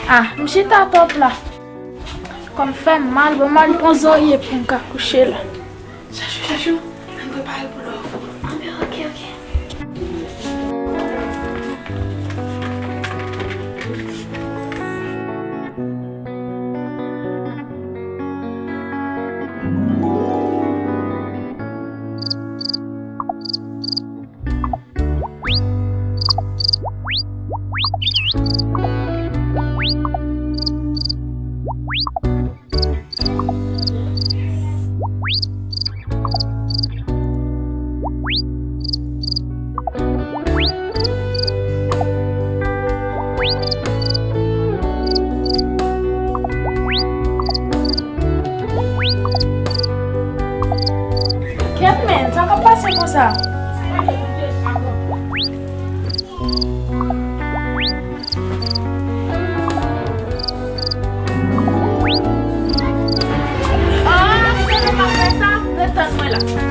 Ah, mshi ta top la. Kon fè mal, bon mal pon zoye pou mka kouche la. Chachou, an prepare pou l'offre. Ok. Catman, ça va passer comme ça. Ah, c'est pas ça. Détends-moi là.